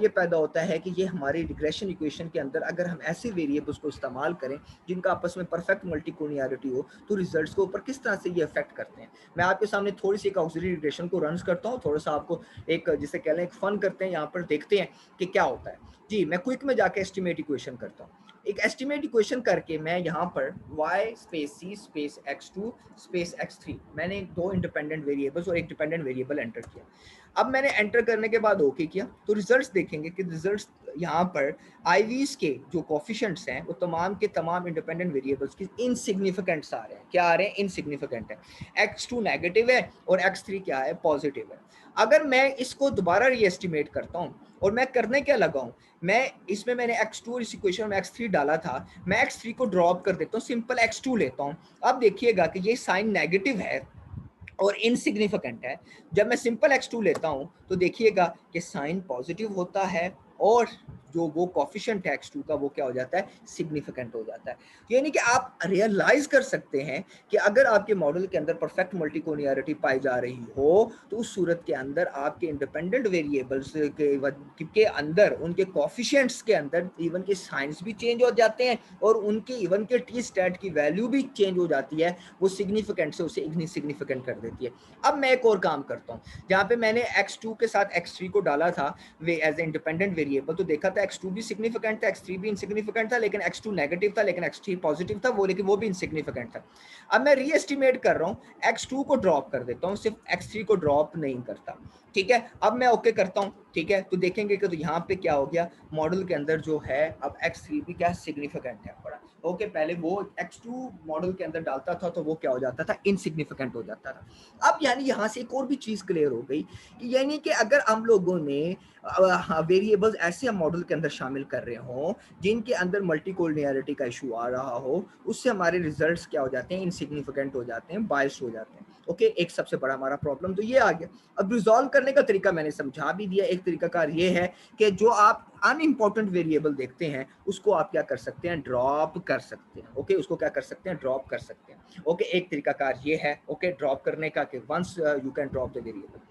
ये पैदा होता है कि ये हमारी रिग्रेशन इक्वेशन के अंदर अगर हम ऐसे वेरिएबल्स को इस्तेमाल करें जिनका आपस में परफेक्ट मल्टीकोलिनियरिटी हो, तो रिजल्ट्स के ऊपर किस तरह से ये अफेक्ट करते हैं। मैं आपके सामने थोड़ी सी एक ऑक्सिलरी रिग्रेशन को रन करता हूँ, थोड़ा सा आपको एक जिसे कह लें एक फन करते हैं, यहाँ पर देखते हैं कि क्या होता है। जी, मैं क्विक में जाके एस्टिमेट इक्वेशन करता हूँ। एक एस्टिमेट इक्वेशन करके मैं यहाँ पर y space c space x2 space x3 मैंने दो इंडिपेंडेंट वेरिएबल्स और एक डिपेंडेंट वेरिएबल एंटर किया। अब मैंने एंटर करने के बाद ओके किया, तो रिजल्ट्स देखेंगे कि रिजल्ट्स यहाँ पर आईवीज के जो कोफिशिएंट्स हैं वो तमाम के तमाम इंडिपेंडेंट वेरिएबल्स की इनसिग्निफिकेंट्स आ रहे हैं। क्या आ रहे हैं? इनसिग्निफिकेंट है। x2 नेगेटिव है और x3 क्या है? पॉजिटिव है। अगर मैं इसको दोबारा रीएस्टिमेट करता हूँ और मैं करने क्या लगा हूँ, मैं इसमें मैंने x2 और इस इक्वेशन में x3 डाला था, मैं x3 को ड्रॉप कर देता हूँ, सिंपल x2 लेता हूँ। अब देखिएगा कि ये साइन नेगेटिव है और इनसिग्निफिकेंट है। जब मैं सिंपल x2 लेता हूं तो देखिएगा कि साइन पॉजिटिव होता है और जो वो कोफिशिएंट है x2 का वो क्या हो जाता है? सिग्निफिकेंट हो जाता है। यानी कि आप रियलाइज कर सकते हैं कि अगर आपके मॉडल के अंदर परफेक्ट मल्टीकोलिनियरिटी पाई जा रही हो तो उस सूरत के अंदर आपके इंडिपेंडेंट वेरिएबल्स के अंदर उनके कोफिशिएंट्स के अंदर इवन के साइंस भी चेंज हो जाते हैं और उनके इवन के टी स्टैट की वैल्यू भी चेंज हो जाती है। वो सिग्निफिकेंट से उसे इनसिग्निफिकेंट कर देती है। अब मैं एक और काम करता हूँ, जहाँ पे मैंने x2 के साथ x3 को डाला था वे एज ए इंडिपेंडेंट वेरिएबल, तो देखा था x2 भी सिग्निफिकेंट था, x3 भी इनसिग्निफिकेंट था, लेकिन x2 नेगेटिव था लेकिन x3 पॉजिटिव था, वो लेकिन वो भी इनसिग्निफिकेंट था। अब मैं रीएस्टिमेट कर रहा हूँ, x2 को ड्रॉप कर देता हूँ, सिर्फ x3 को ड्रॉप नहीं करता। ठीक है, अब मैं ओके करता हूँ। ठीक है, तो देखेंगे कि तो यहाँ पे क्या हो गया, मॉडल के अंदर जो है अब x3 भी क्या सिग्निफिकेंट है पड़ा। ओके, पहले वो x2 मॉडल के अंदर डालता था तो वो क्या हो जाता था? इनसिग्निफिकेंट हो जाता था। अब यानी यहाँ से एक और भी चीज क्लियर हो गई कि यानी कि अगर हम लोगों ने वेरिएबल्स ऐसे मॉडल के अंदर शामिल कर रहे हो जिनके अंदर मल्टीकोलिनियरिटी का इशू आ रहा हो, उससे हमारे रिजल्ट्स क्या हो जाते हैं? इनसिग्निफिकेंट हो जाते हैं, बायस्ड हो जाते हैं। ओके, एक सबसे बड़ा हमारा प्रॉब्लम तो ये आ गया। अब रिजॉल्व करने का तरीका मैंने समझा भी दिया। एक तरीकाकार ये है कि जो आप अनइम्पोर्टेंट वेरिएबल देखते हैं उसको आप क्या कर सकते हैं? ड्रॉप कर सकते हैं। ओके, उसको क्या कर सकते हैं? ड्रॉप कर सकते हैं। ओके, एक तरीकाकार ये है ओके ड्रॉप करने का कि once you can drop the variable.